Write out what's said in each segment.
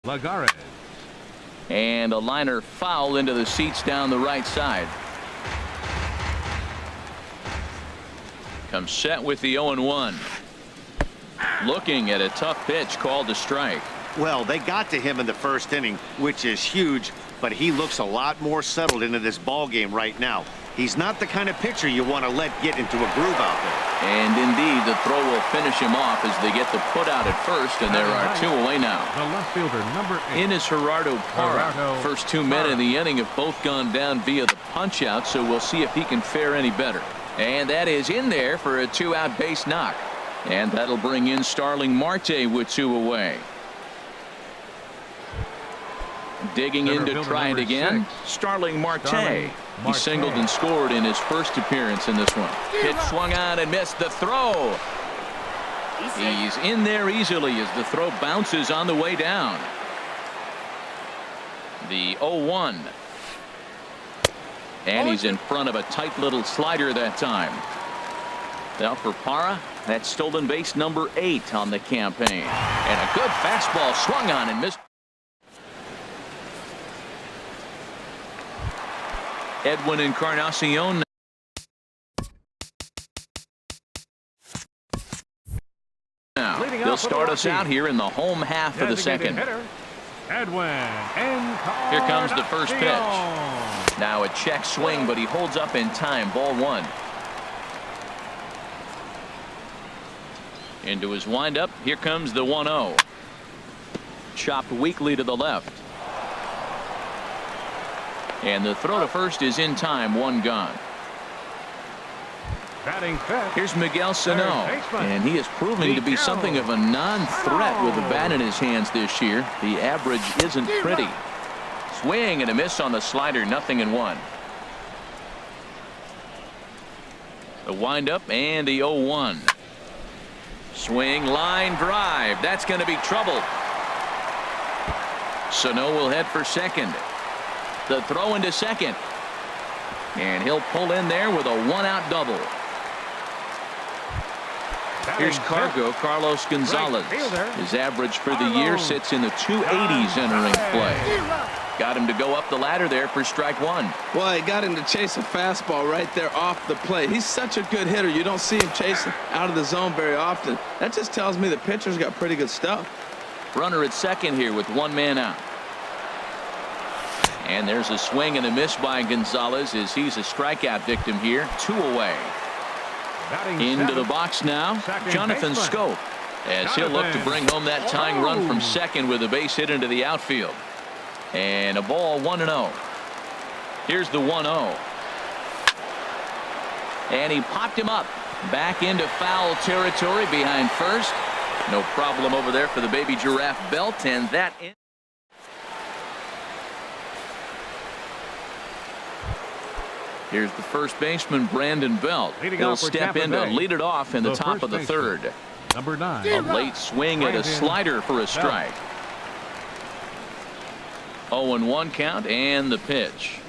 Lagares. And a liner foul into the seats down the right side. Comes set with the 0-1. Looking at a tough pitch called a strike. Well, they got to him in the first inning, which is huge, but he looks a lot more settled into this ball game right now. He's not the kind of pitcher you want to let get into a groove out there. And indeed, the throw will finish him off as they get the put out at first, and there are two away now. The left fielder, number 8. In is Gerardo Parra. First 2 men in the inning have both gone down via the punch out, so we'll see if he can fare any better. And that is in there for a 2-out base knock. And that'll bring in Starling Marte with 2 away. Digging in to try it again. Starling Marte. He singled and scored in his first appearance in this one. Pitch swung on and missed the throw. He's in there easily as the throw bounces on the way down. The 0-1. And he's in front of a tight little slider that time. Now for Parra, that's stolen base number 8 on the campaign. And a good fastball swung on and missed. Edwin Encarnacion. Now they'll start us out here in the home half of the second. Edwin. Here comes the first pitch. Now a check swing, but he holds up in time. Ball 1. Into his windup. Here comes the 1-0. Chopped weakly to the left. And the throw to first is in time. 1 gone. Batting fifth. Here's Miguel Sano, and he is proving to be something of a non-threat with the bat in his hands this year. The average isn't pretty. Swing and a miss on the slider. 0-1. The windup and the 0-1. Swing, line drive. That's going to be trouble. Sano will head for second. The throw into second. And he'll pull in there with a 1-out double. Here's Cargo, Carlos Gonzalez. His average for the year sits in the 280s entering play. Got him to go up the ladder there for strike 1. Well, he got him to chase a fastball right there off the plate. He's such a good hitter. You don't see him chasing out of the zone very often. That just tells me the pitcher's got pretty good stuff. Runner at second here with 1 man out. And there's a swing and a miss by Gonzalez as he's a strikeout victim here. 2 away. Into the box now, Jonathan Scope, as he'll look to bring home that tying run from second with a base hit into the outfield. And a ball. 1-0. Here's the 1-0. And he popped him up back into foul territory behind first. No problem over there for the baby giraffe belt, and that in. Here's the first baseman, Brandon Belt. He'll step in to lead it off in the top of the third. Number 9. A late swing at a slider for a strike. 0-1 count and the pitch.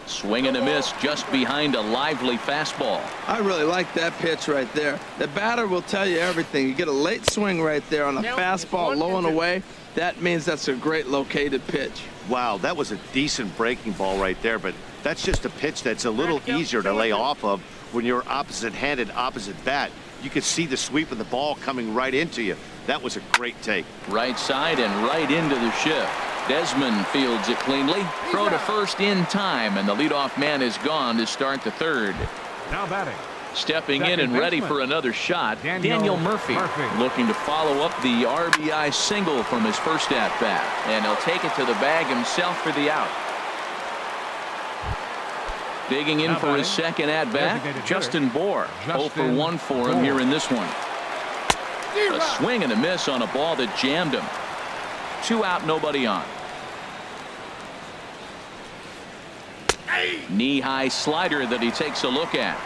Swing and a miss just behind a lively fastball. I really like that pitch right there. The batter will tell you everything. You get a late swing right there on a fastball low and away. That means that's a great located pitch. Wow, that was a decent breaking ball right there, but that's just a pitch that's a little easier to lay off of when you're opposite-handed, opposite bat. You can see the sweep of the ball coming right into you. That was a great take. Right side and right into the shift. Desmond fields it cleanly. Throw to first in time, and the leadoff man is gone to start the third. Now batting. Stepping in and ready for another shot, Daniel Murphy, looking to follow up the RBI single from his first at-bat. And he'll take it to the bag himself for the out. Digging in for his second at-bat, Justin Bohr. 0 for 1 for him here in this one. A swing and a miss on a ball that jammed him. 2 out, nobody on. Knee-high slider that he takes a look at.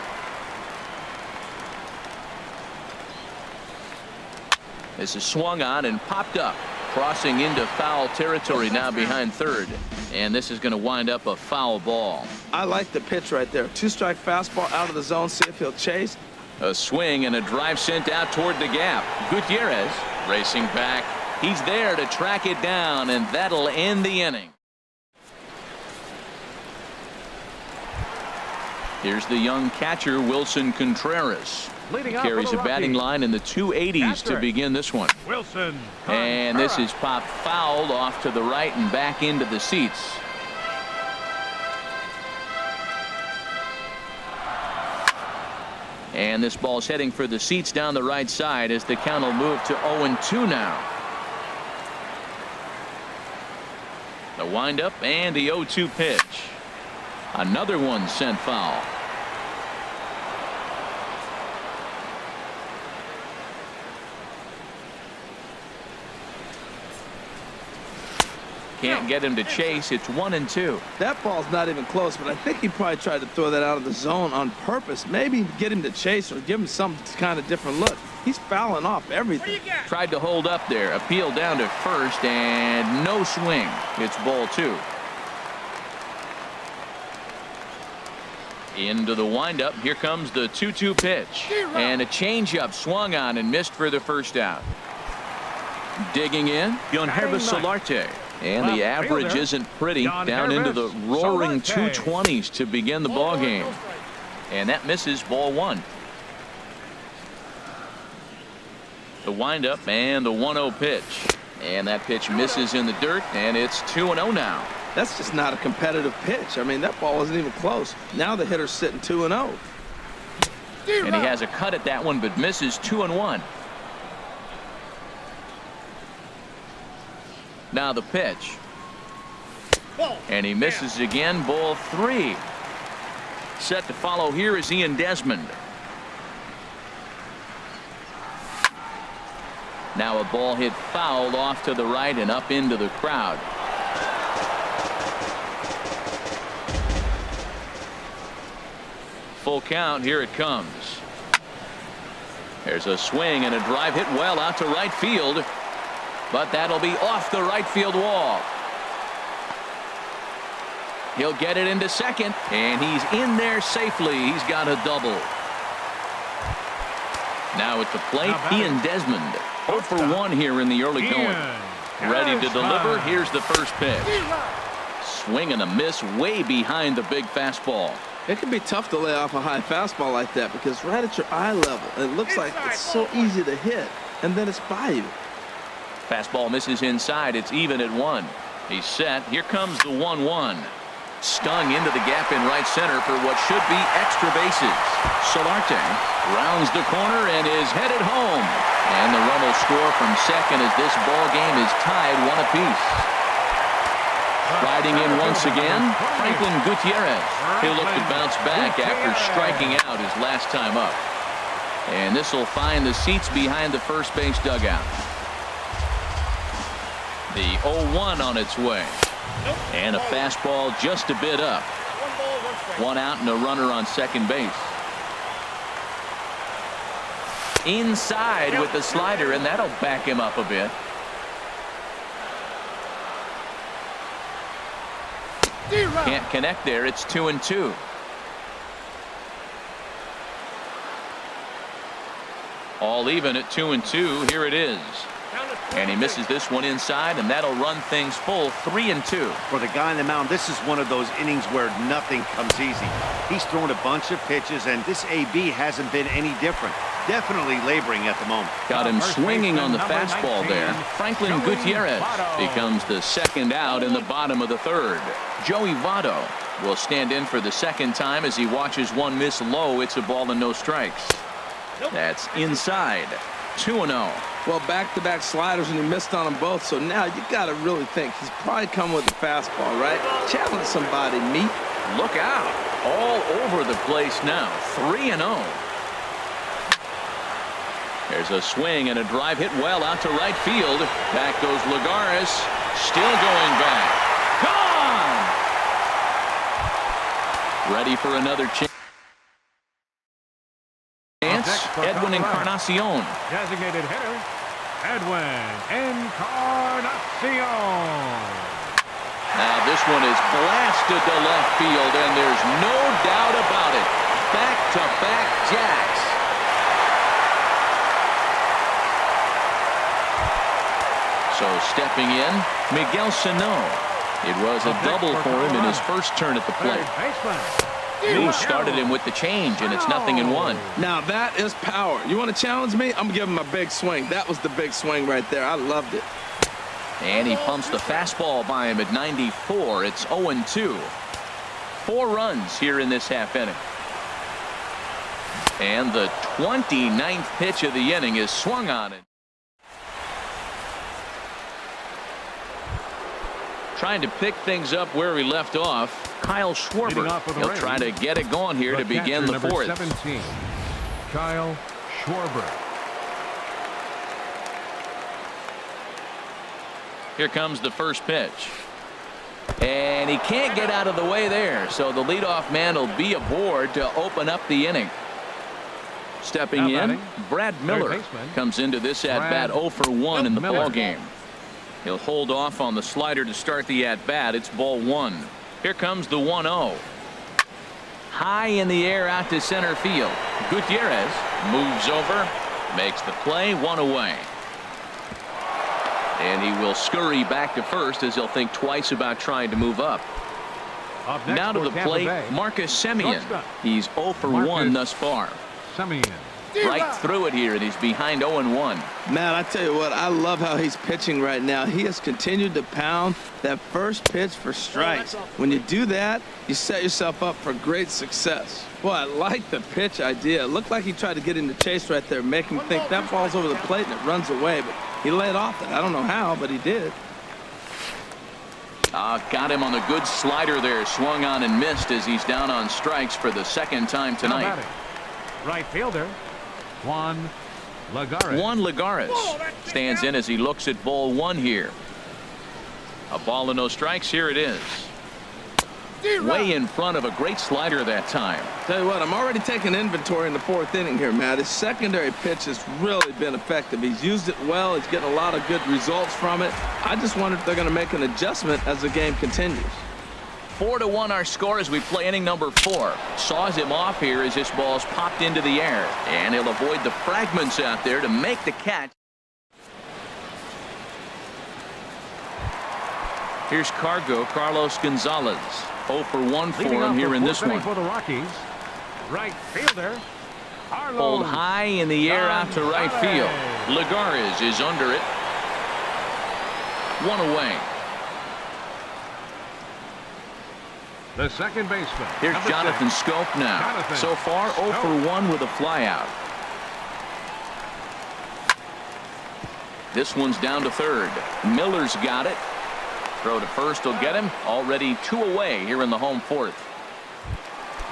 This is swung on and popped up, crossing into foul territory now behind third. And this is going to wind up a foul ball. I like the pitch right there. 2-strike fastball out of the zone. See if he'll chase. A swing and a drive sent out toward the gap. Gutierrez racing back. He's there to track it down, and that'll end the inning. Here's the young catcher, Wilson Contreras. Leading He off carries for a the batting Rockies. line in the 280s to Catcher. begin this one. Wilson. And this Contreras. is popped fouled off to the right and back into the seats. And this ball's heading for the seats down the right side as the count will move to 0-2 now. The windup and the 0-2 pitch. Another one sent foul. Can't get him to chase. It's 1-2. That ball's not even close, but I think he probably tried to throw that out of the zone on purpose. Maybe get him to chase or give him some kind of different look. He's fouling off everything. Tried to hold up there. Appeal down to first and no swing. It's ball 2. Into the windup. Here comes the 2-2 pitch. And a changeup swung on and missed for the first out. Digging in, Yonhervis Solarte. And the average isn't pretty. Down into the roaring 220s to begin the ball game. And that misses ball 1. The windup and the 1-0 pitch. And that pitch misses in the dirt, and it's 2-0 now. That's just not a competitive pitch. I mean, that ball wasn't even close. Now the hitter's sitting 2-0. And he has a cut at that one, but misses 2-1. Now the pitch. And he misses again. Ball 3. Set to follow here is Ian Desmond. Now a ball hit fouled off to the right and up into the crowd. Full count. Here it comes. There's a swing and a drive hit well out to right field. But that'll be off the right field wall. He'll get it into second, and he's in there safely. He's got a double. Now at the plate, Ian Desmond. 0 for 1 here in the early going. Ready to deliver. Here's the first pitch. Swing and a miss way behind the big fastball. It can be tough to lay off a high fastball like that because right at your eye level, it looks like it's so easy to hit, and then it's by you. Fastball misses inside. It's even at 1. He's set. Here comes the 1-1. Stung into the gap in right center for what should be extra bases. Solarte rounds the corner and is headed home. And the run will score from second as this ball game is tied 1 apiece. Riding in once again, Franklin Gutierrez. He'll look to bounce back after striking out his last time up. And this will find the seats behind the first base dugout. The 0-1 on its way. And a fastball just a bit up. 1 out and a runner on second base. Inside with the slider, and that'll back him up a bit. Can't connect there. It's 2-2. All even at 2-2. Here it is. And he misses this one inside, and that'll run things full 3-2. For the guy on the mound, this is one of those innings where nothing comes easy. He's thrown a bunch of pitches, and this AB hasn't been any different. Definitely laboring at the moment. Got him swinging on the fastball there. Franklin Gutierrez becomes the second out in the bottom of the third. Joey Votto will stand in for the second time as he watches one miss low. It's a ball and no strikes. That's inside. 2-0. Well, back-to-back sliders, and he missed on them both. So now you got to really think he's probably coming with a fastball, right? Challenge somebody, meet. Look out. All over the place now. 3-0. There's a swing and a drive hit well out to right field. Back goes Lagares. Still going back. Gone! Ready for another chance. Edwin Encarnacion. Designated hitter, Edwin Encarnacion. Now this one is blasted to left field, and there's no doubt about it. Back-to-back jacks. So stepping in, Miguel Sano. It was a double for him in his first turn at the plate. Who started him with the change, and it's 0-1. Now that is power. You want to challenge me? I'm giving him a big swing. That was the big swing right there. I loved it. And he pumps the fastball by him at 94. It's 0-2. 4 runs here in this half inning. And the 29th pitch of the inning is swung on it. Trying to pick things up where he left off, Kyle Schwarber. He'll try to get it going here to begin the fourth. 17, Kyle Schwarber. Here comes the first pitch. And he can't get out of the way there, so the leadoff man will be aboard to open up the inning. Stepping in, Brad Miller comes into this at-bat 0 for 1 in the ball game. He'll hold off on the slider to start the at-bat. It's ball 1. Here comes the 1-0. High in the air out to center field. Gutierrez moves over, makes the play, 1 away. And he will scurry back to first as he'll think twice about trying to move up. Now to the plate, Marcus Semien. He's 0 for 1 thus far. Semien. Right through it here, and he's behind 0-1. Man, I tell you what, I love how he's pitching right now. He has continued to pound that first pitch for strikes. When you do that, you set yourself up for great success. Boy, I like the pitch idea. It looked like he tried to get in the chase right there, make him think that ball's over the plate and it runs away, but he laid off it. I don't know how, but he did. Got him on a good slider there, swung on and missed as he's down on strikes for the second time tonight. Right fielder, Juan Lagares. Juan Lagares stands in as he looks at ball 1 here. A ball and no strikes. Here it is. Way in front of a great slider that time. Tell you what, I'm already taking inventory in the 4th inning here, Matt. His secondary pitch has really been effective. He's used it well. He's getting a lot of good results from it. I just wonder if they're going to make an adjustment as the game continues. 4-1 our score as we play inning number 4. Saws him off here as this ball's popped into the air. And he'll avoid the fragments out there to make the catch. Here's Carlos Gonzalez. 0 for 1 for him here in this one. For the Rockies, right fielder, pulled high in the air out to right field. Lagares is under it. 1 away. The second baseman. Here's Jonathan Scope now. So far 0 for 1 with a flyout. This one's down to third. Miller's got it. Throw to first will get him. Already 2 away here in the home 4th.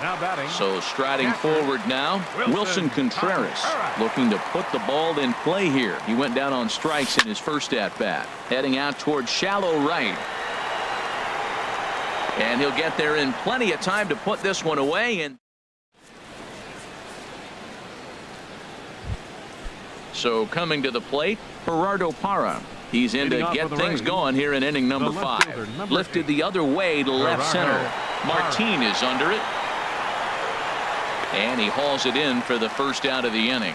Now batting. So striding forward now, Wilson Contreras looking to put the ball in play here. He went down on strikes in his first at-bat. Heading out towards shallow right. And he'll get there in plenty of time to put this one away. And so coming to the plate, Gerardo Parra. He's in to get things going here in inning number 5. Lifted the other way to left center. Martin is under it. And he hauls it in for the first out of the inning.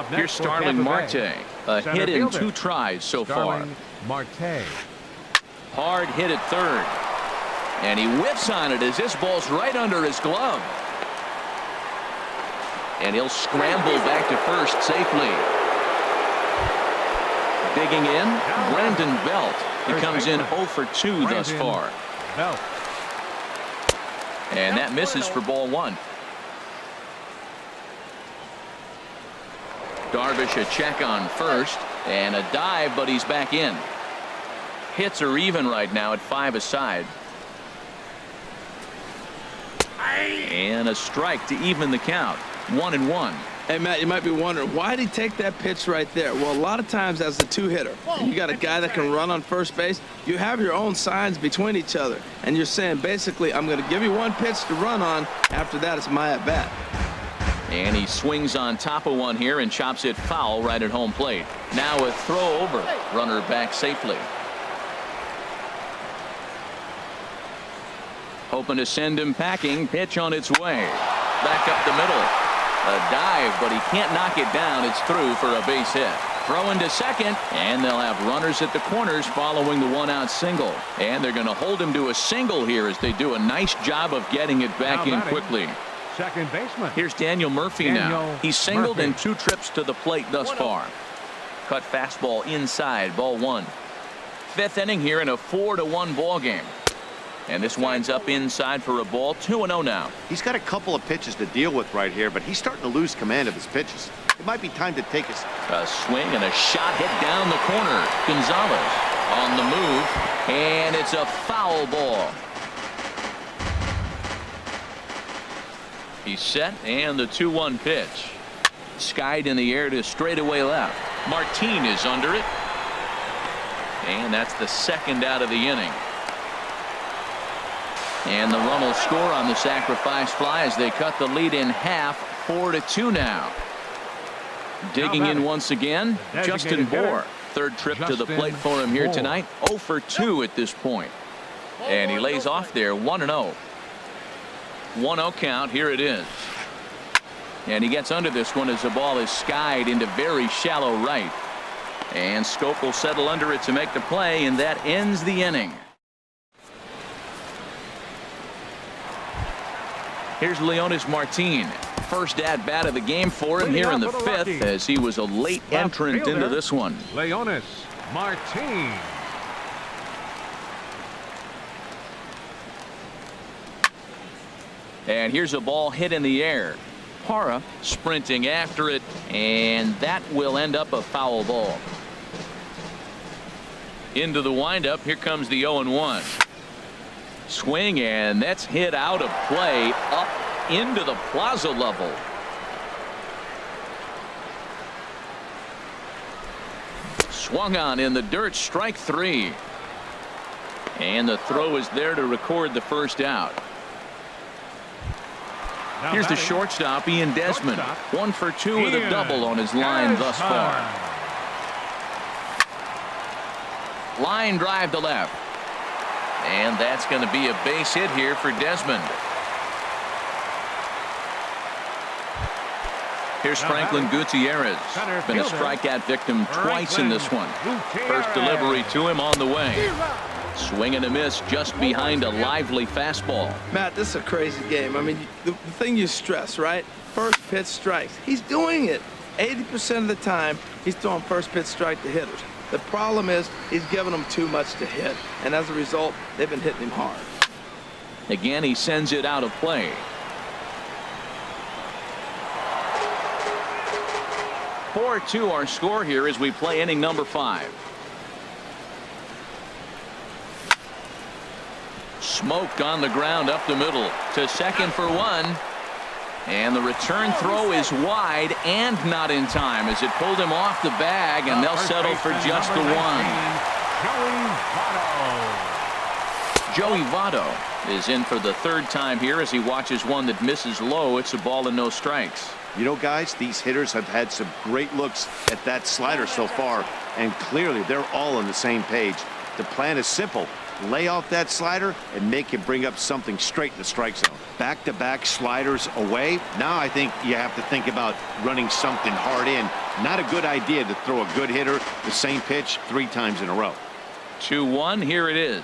Here's Starling Marte. A hit in 2 tries so far. Marte. Hard hit at third. And he whiffs on it as this ball's right under his glove. And he'll scramble back to first safely. Digging in, Brandon Belt. He comes in 0 for 2 thus far. And that misses for ball 1. Darvish a check on first and a dive, but he's back in. Hits are even right now at 5 aside. And a strike to even the count. 1-1. Hey, Matt, you might be wondering, why did he take that pitch right there? Well, a lot of times as the 2-hitter, and you got a guy that can run on first base, you have your own signs between each other. And you're saying, basically, I'm going to give you 1 pitch to run on. After that, it's my at-bat. And he swings on top of one here and chops it foul right at home plate. Now a throw over. Runner back safely. Hoping to send him packing. Pitch on its way. Back up the middle. A dive, but he can't knock it down. It's through for a base hit. Throwing to second, and they'll have runners at the corners following the one-out single. And they're going to hold him to a single here as they do a nice job of getting it back in quickly. Second baseman. Here's Daniel Murphy now. He's singled in 2 trips to the plate thus far. Cut fastball inside, ball 1. 5th inning here in a 4-1 ball game. And this winds up inside for a ball. 2-0 now. He's got a couple of pitches to deal with right here, but he's starting to lose command of his pitches. It might be time to take a swing and a shot hit down the corner. Gonzalez on the move, and it's a foul ball. He's set, and the 2-1 pitch. Skied in the air to straightaway left. Martin is under it. And that's the 2nd out of the inning. And the run will score on the sacrifice fly as they cut the lead in half. 4-2 now. Digging in once again, Justin Bohr. 3rd trip to the plate for him here tonight. 0 for 2 at this point. And he lays off there 1-0. 1-0 count. Here it is. And he gets under this one as the ball is skied into very shallow right. And Schoop will settle under it to make the play, and that ends the inning. Here's Leonys Martin. First at bat of the game for him here in the 5th, as he was a late entrant into this one. Leonys Martin. And here's a ball hit in the air. Parra sprinting after it, and that will end up a foul ball. Into the windup. Here comes the 0-1. Swing, and that's hit out of play up into the plaza level. Swung on in the dirt. Strike 3. And the throw is there to record the first out. Here's the shortstop, Ian Desmond. 1 for 2 with a double on his line thus far. Line drive to left. And that's going to be a base hit here for Desmond. Here's Franklin Gutierrez. Been a strikeout victim twice in this one. First delivery to him on the way. Swing and a miss just behind a lively fastball. Matt, this is a crazy game. I mean, the thing you stress, right? First pitch strikes. He's doing it 80% of the time. He's throwing first pitch strike to hitters. The problem is he's giving them too much to hit, and as a result, they've been hitting him hard. Again, he sends it out of play. (4-2) our score here as we play inning number 5. Smoked on the ground up the middle to second for 1. And the return throw is wide and not in time as it pulled him off the bag, and they'll settle for just the 1. Joey Votto is in for the 3rd time here as he watches one that misses low. It's a ball and no strikes. You know, guys, these hitters have had some great looks at that slider so far, and clearly they're all on the same page. The plan is simple. Lay off that slider and make him bring up something straight in the strike zone. Back-to-back sliders away. Now I think you have to think about running something hard in. Not a good idea to throw a good hitter the same pitch 3 times in a row. 2-1. Here it is.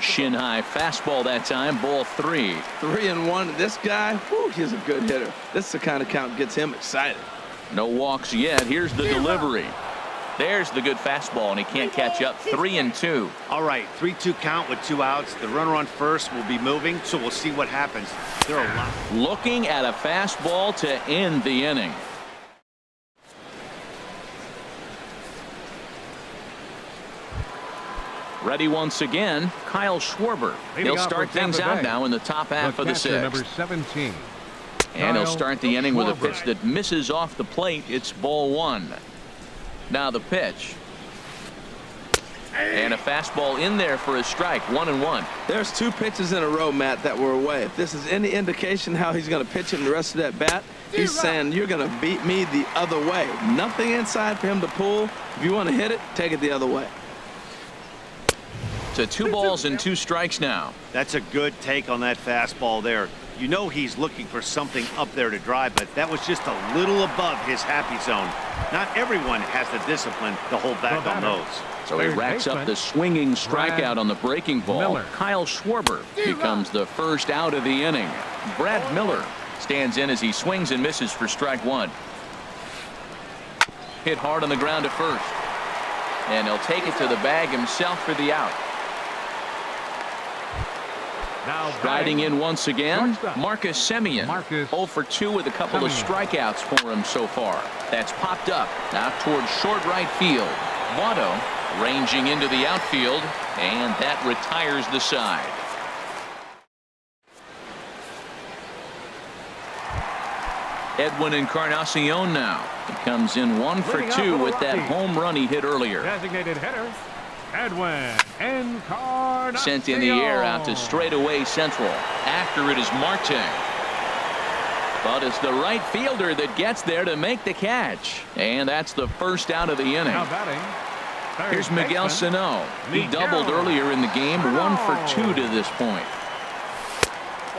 Shin high fastball that time. Ball 3. 3-1. This guy, whew, he's a good hitter. This is the kind of count gets him excited. No walks yet. Here's the delivery. There's the good fastball, and he can't catch up. 3-2. All right, 3-2 count with 2 outs. The runner on first will be moving, so we'll see what happens. There are a lot. Looking at a fastball to end the inning. Ready once again, Kyle Schwarber. He'll start things out now in the top half of the 6th. Number 17. And he'll start the inning with a pitch that misses off the plate. It's ball 1. Now the pitch. And a fastball in there for a strike. 1-1. There's 2 pitches in a row, Matt, that were away. If this is any indication how he's going to pitch in the rest of that bat, he's saying you're going to beat me the other way. Nothing inside for him to pull. If you want to hit it, take it the other way. to 2 balls and 2 strikes now. That's a good take on that fastball there. You know he's looking for something up there to drive, but that was just a little above his happy zone. Not everyone has the discipline to hold back on those. So he racks up the swinging strikeout on the breaking ball. Miller. Kyle Schwarber becomes the first out of the inning. Brad Miller stands in as he swings and misses for strike 1. Hit hard on the ground to first. And he'll take it to the bag himself for the out. Now Riding in once again, Shortstop. Marcus Semien. Marcus 0 for 2 with a couple of Semien. strikeouts for him so far. That's popped up now towards short right field. Votto ranging into the outfield, and that retires the side. Edwin Encarnacion now. He comes in 1 for Leading off 2 for the with that Rockies. home run he hit earlier. designated hitter, Edwin Encarnacion. Sent in the air out to straightaway central. After it is Marte. But it's the right fielder that gets there to make the catch. And that's the first out of the inning. Now batting, third Here's Miguel baseman, Sano. He Miguel doubled earlier in the game, 1 for 2 Sano. to this point.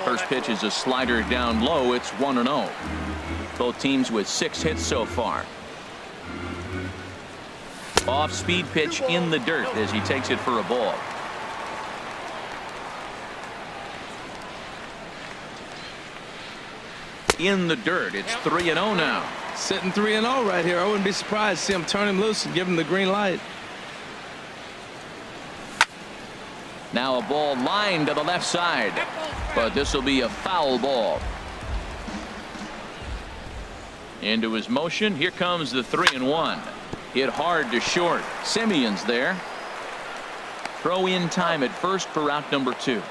First pitch is a slider down low. It's 1-0. Both teams with 6 hits so far. Off speed pitch in the dirt as he takes it for a ball. In the dirt. It's 3-0 now. Sitting 3-0 right here. I wouldn't be surprised to see him turn him loose and give him the green light. Now a ball lined to the left side, but this will be a foul ball. Into his motion. Here comes the 3-1. Hit hard to short. Simeon's there. Throw in time at first for out number 2. The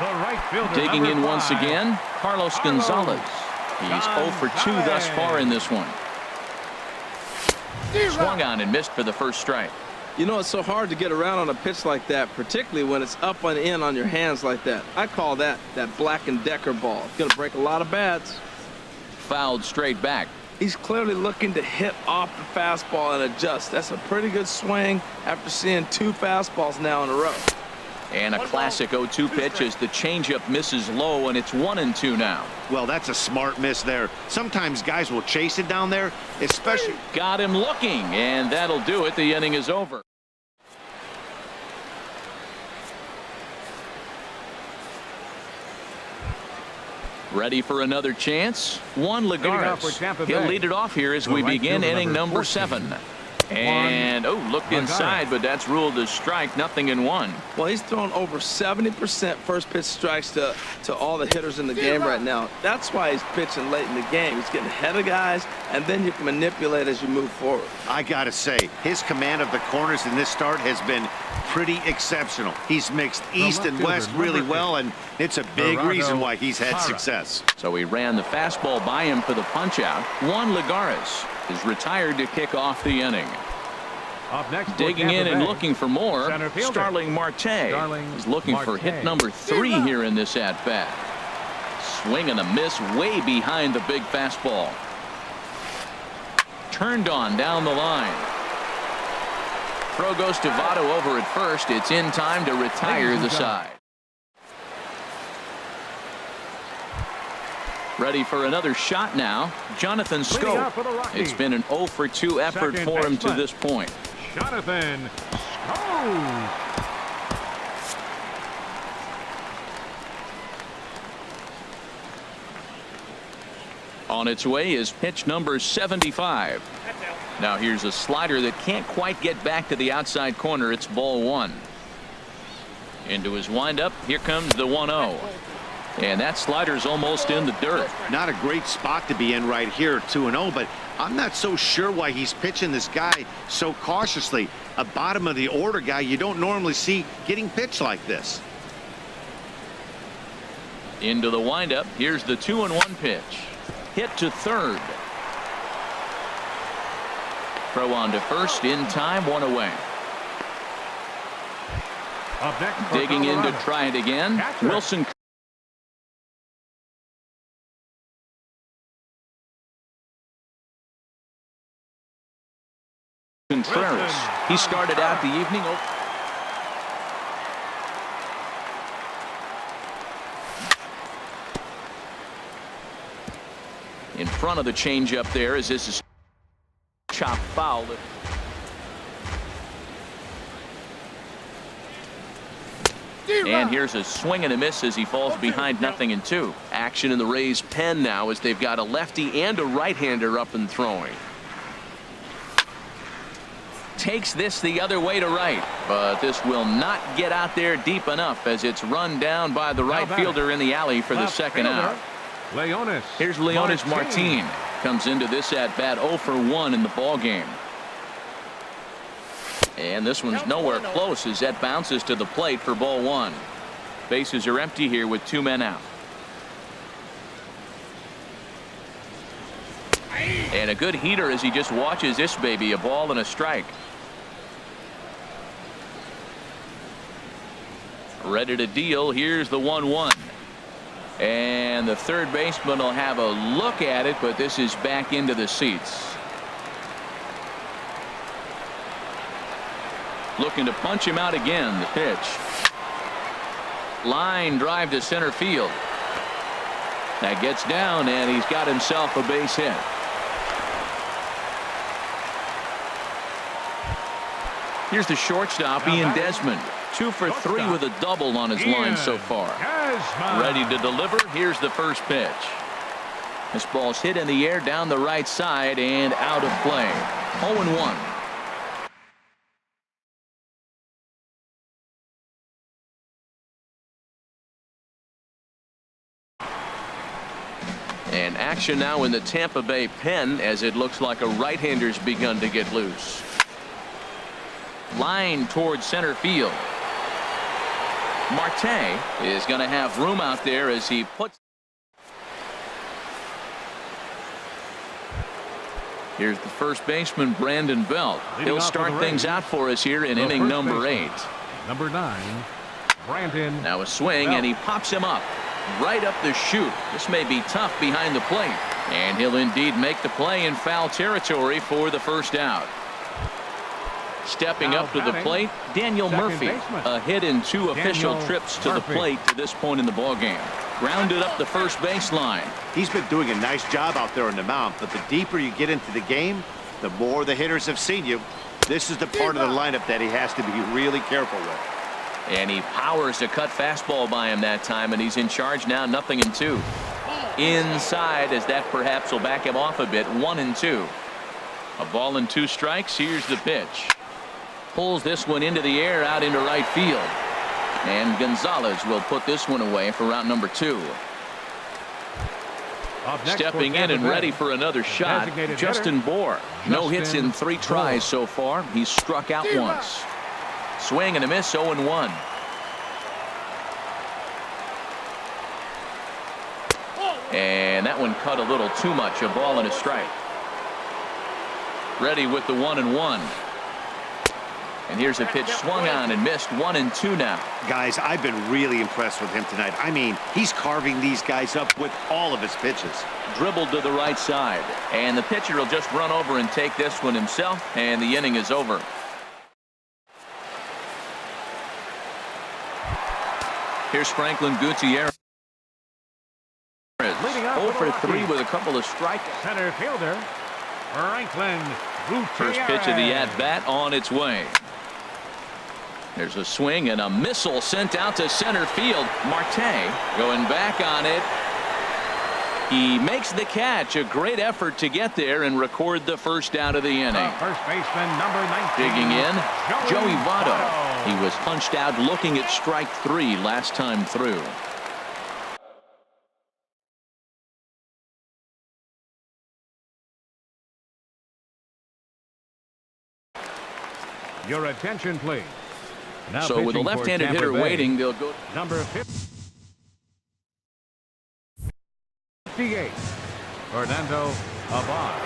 right fielder, Digging number in once 5. again, Carlos Gonzalez. He's 0 for 2 thus far in this one. Swung on and missed for the first strike. You know, it's so hard to get around on a pitch like that, particularly when it's up and in on your hands like that. I call that Black and Decker ball. It's going to break a lot of bats. Fouled straight back. He's clearly looking to hit off the fastball and adjust. That's a pretty good swing after seeing 2 fastballs now in a row. And a classic 0-2 pitch as the changeup misses low, and it's 1-2 now. Well, that's a smart miss there. Sometimes guys will chase it down there, especially. Got him looking, and that'll do it. The inning is over. Ready for another chance? Juan Leading off for Lagares. Tampa He'll Bay. lead it off here as The we right begin fielder, inning number number 14. 7. And looked Lagares. inside, but that's ruled a strike. 0-1. Well, he's thrown over 70% first pitch strikes to all the hitters in the game right now. That's why he's pitching late in the game. He's getting ahead of guys, and then you can manipulate as you move forward. I gotta say, his command of the corners in this start has been pretty exceptional. He's mixed east and left west fielder, really number well, and it's a big Gerardo reason why he's had Parra. success. So he ran the fastball by him for the punch-out. Juan Lagares is retired to kick off the inning. Up next, for Digging in Tampa and Bay, looking for more, center fielder. Starling Marte is looking for hit Marte. number 3 here in this at-bat. Swing and a miss way behind the big fastball. Turned on down the line. Throw goes to Votto over at first. It's in time to retire the side. Ready for another shot now. Jonathan Leading Scope. off for the Rockies. It's been an 0 for 2 effort Second for him to baseman. this point. Jonathan Scope. On its way is pitch number 75. Now here's a slider that can't quite get back to the outside corner. It's ball 1. Into his windup. Here comes the 1-0. And that slider's almost in the dirt. Not a great spot to be in right here, 2-0, but I'm not so sure why he's pitching this guy so cautiously. A bottom of the order guy you don't normally see getting pitched like this. Into the windup. Here's the 2-1 pitch. Hit to third. Throw on to first in time. 1 away. Up next, for Digging in to Colorado, try it again. Catcher. Wilson Contreras. He started out the evening. In front of the changeup there as this is chopped foul. And here's a swing and a miss as he falls behind 0-2. Action in the Rays' pen now as they've got a lefty and a right-hander up and throwing. Takes this the other way to right, but this will not get out there deep enough as it's run down by the right fielder in the alley for the second out. Here's Leonis Martin. Comes into this at bat 0 for 1 in the ball game. And this one's nowhere close as that bounces to the plate for ball 1. Bases are empty here with 2 men out. And a good heater as he just watches this baby, a ball and a strike. Ready to deal. Here's the 1-1. And the third baseman will have a look at it, but this is back into the seats. Looking to punch him out again. The pitch. Line drive to center field. That gets down, and he's got himself a base hit. Here's the shortstop, Ian Desmond. 2 for 3 with a double on his line so far. Ready to deliver. Here's the first pitch. This ball's hit in the air down the right side and out of play. 0-1. And action now in the Tampa Bay pen as it looks like a right-hander's begun to get loose. Line towards center field. Marte is going to have room out there as he puts. Here's the first baseman, Brandon Belt. He'll start things out for us here in inning number 8. Number 9, Brandon. Now a swing, and he pops him up right up the chute. This may be tough behind the plate, and he'll indeed make the play in foul territory for the first out. Stepping up to the plate, Daniel Murphy. A hit in 2 official trips to the plate to this point in the ballgame. Grounded up the first baseline. He's been doing a nice job out there on the mound, but the deeper you get into the game, the more the hitters have seen you. This is the part of the lineup that he has to be really careful with. And he powers a cut fastball by him that time, and he's in charge now, 0-2. Inside as that perhaps will back him off a bit, 1-2. A ball and 2 strikes. Here's the pitch. Pulls this one into the air out into right field. And Gonzalez will put this one away for route number 2. Stepping in and ready for another shot, Justin Bohr. No hits in 3 tries so far. He's struck out once. Swing and a miss, 0-1. And that one cut a little too much. A ball and a strike. Ready with the 1-1. And here's a pitch swung on and missed. 1-2 now. Guys, I've been really impressed with him tonight. I mean, he's carving these guys up with all of his pitches. Dribbled to the right side. And the pitcher will just run over and take this one himself. And the inning is over. Here's Franklin Gutierrez. 0 for 3 with a couple of strikes. Center fielder, Franklin Gutierrez. First pitch of the at-bat on its way. There's a swing and a missile sent out to center field. Marte going back on it. He makes the catch. A great effort to get there and record the first out of the inning. First baseman, number 19. Digging in, Joey Votto. He was punched out looking at strike 3 last time through. Your attention, please. Now so with a left-handed hitter waiting, they'll go number 58, Fernando Abad.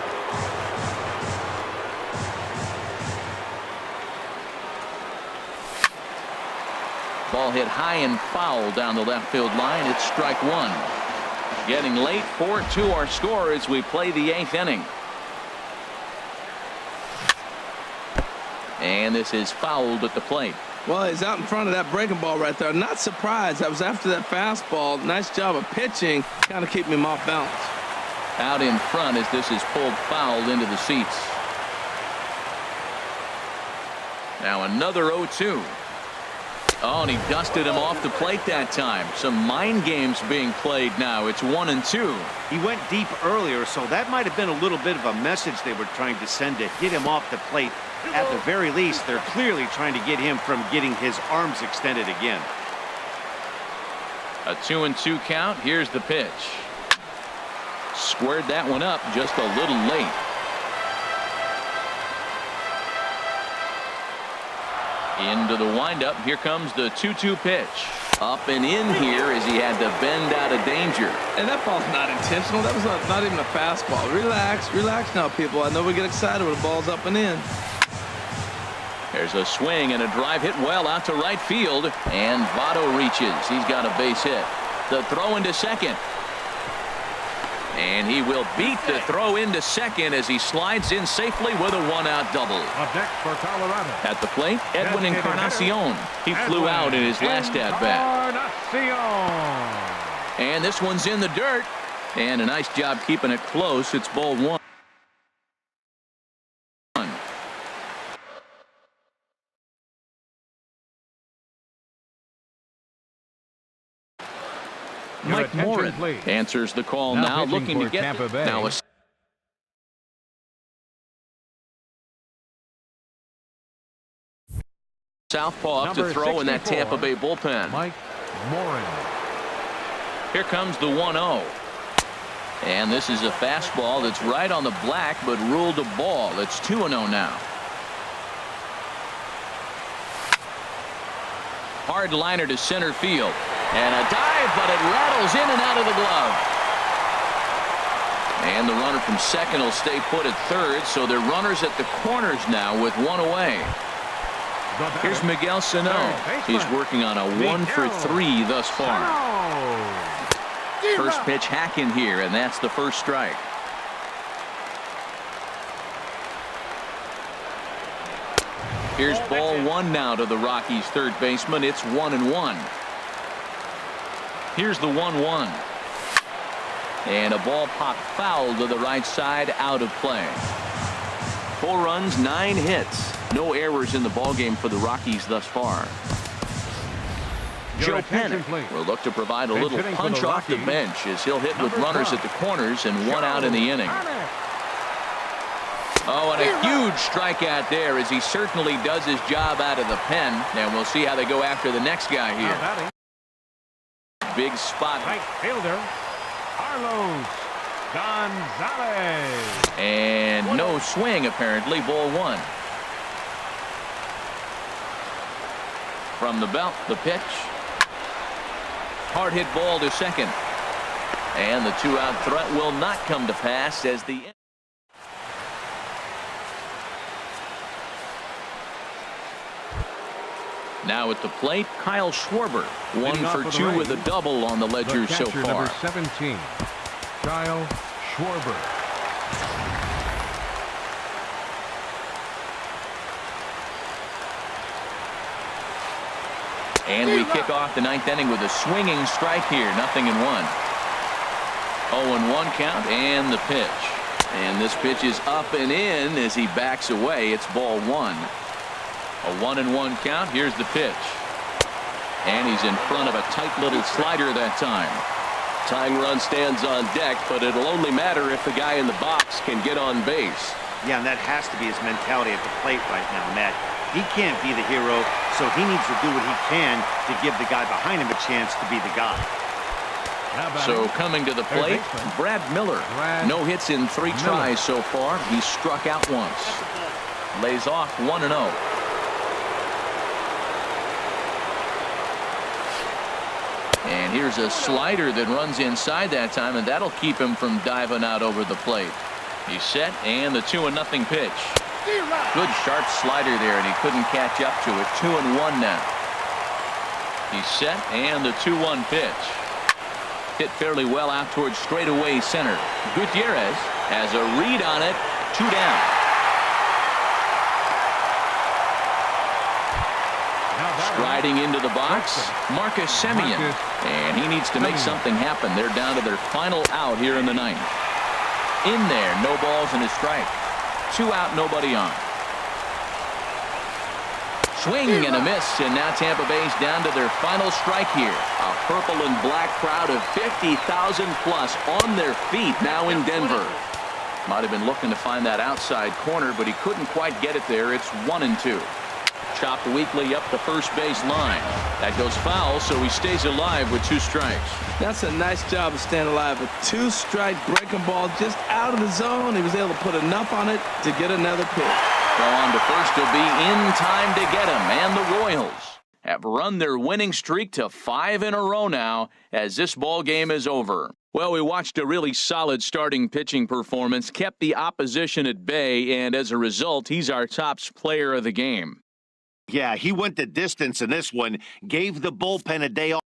Ball hit high and foul down the left field line. It's strike 1. Getting late, 4-2 our score as we play the 8th inning. And this is fouled at the plate. Well, he's out in front of that breaking ball right there. Not surprised. I was after that fastball. Nice job of pitching. Kind of keeping him off balance. out in front as this is pulled foul into the seats. Now another 0-2. Oh, and he dusted him off the plate that time. Some mind games being played now. It's 1-2. He went deep earlier, so that might have been a little bit of a message they were trying to send to get him off the plate. At the very least, they're clearly trying to get him from getting his arms extended again. A 2-2 count. Here's the pitch. Squared that one up just a little late. Into the windup. Here comes the 2-2 pitch. Up and in here as he had to bend out of danger. And that ball's not intentional. That was not even a fastball. Relax, relax now, people. I know we get excited when the ball's up and in. There's a swing and a drive hit well out to right field. And Votto reaches. He's got a base hit. The throw into second. And he will beat the throw into second as he slides in safely with a one-out double. Up next for Colorado. At the plate, Edwin Encarnacion. He flew out in his last at-bat. And this one's in the dirt. And a nice job keeping it close. It's ball one. Mike Morin answers the call now looking to get Tampa Bay. now a southpaw up to throw in that Tampa Bay bullpen. Mike Morin. Here comes the 1-0. And this is a fastball that's right on the black but ruled a ball. It's 2-0 now. Hard liner to center field. And a dive, but it rattles in and out of the glove. And the runner from second will stay put at third, so they're runners at the corners now with one away. Here's Miguel Sano. He's working on a 1-for-3 thus far. First pitch hacking here, and that's the first strike. Here's ball one now to the Rockies' third baseman. It's 1-1. Here's the 1-1. And a ball popped foul to the right side, out of play. 4 runs, 9 hits. No errors in the ballgame for the Rockies thus far. Joe Panic will look to provide a little punch off the bench as he'll hit with runners at the corners and 1 out in the inning. Oh, and a huge strikeout there as he certainly does his job out of the pen. And we'll see how they go after the next guy here. Big spot. Right fielder, Carlos Gonzalez. And no swing, apparently. Ball 1. From the belt, the pitch. Hard hit ball to second. And the 2-out threat will not come to pass as the now at the plate, Kyle Schwarber. 1 for 2 with a double on the ledger so far. Number 17, Kyle Schwarber. And we kick off the 9th inning with a swinging strike here. 0-1. 0-1 count and the pitch. And this pitch is up and in as he backs away. It's ball 1. A 1-1 count. Here's the pitch. And he's in front of a tight little slider that time. Tying run stands on deck, but it'll only matter if the guy in the box can get on base. Yeah, and that has to be his mentality at the plate right now, Matt. He can't be the hero, so he needs to do what he can to give the guy behind him a chance to be the guy. So coming to the plate, Brad Miller. No hits in 3 tries so far. He struck out once. Lays off 1-0. And here's a slider that runs inside that time, and that'll keep him from diving out over the plate. He's set, and the 2-0 pitch. Good sharp slider there, and he couldn't catch up to it. 2-1 now. He's set, and the 2-1 pitch. Hit fairly well out towards straightaway center. Gutierrez has a read on it. 2 down. Striding into the box, Marcus Semien. And he needs to make something happen. They're down to their final out here in the 9th. In there, no balls and a strike. 2 out, nobody on. Swing and a miss, and now Tampa Bay's down to their final strike here. A purple and black crowd of 50,000 plus on their feet now in Denver. Might have been looking to find that outside corner, but he couldn't quite get it there. It's 1-2. Chopped weakly up the first base line. That goes foul, so he stays alive with 2 strikes. That's a nice job of staying alive. A 2-strike breaking ball just out of the zone. He was able to put enough on it to get another pitch. Go on to first to be in time to get him. And the Royals have run their winning streak to 5 in a row now as this ball game is over. Well, we watched a really solid starting pitching performance, kept the opposition at bay, and as a result, he's our top player of the game. Yeah, he went the distance in this one, gave the bullpen a day off.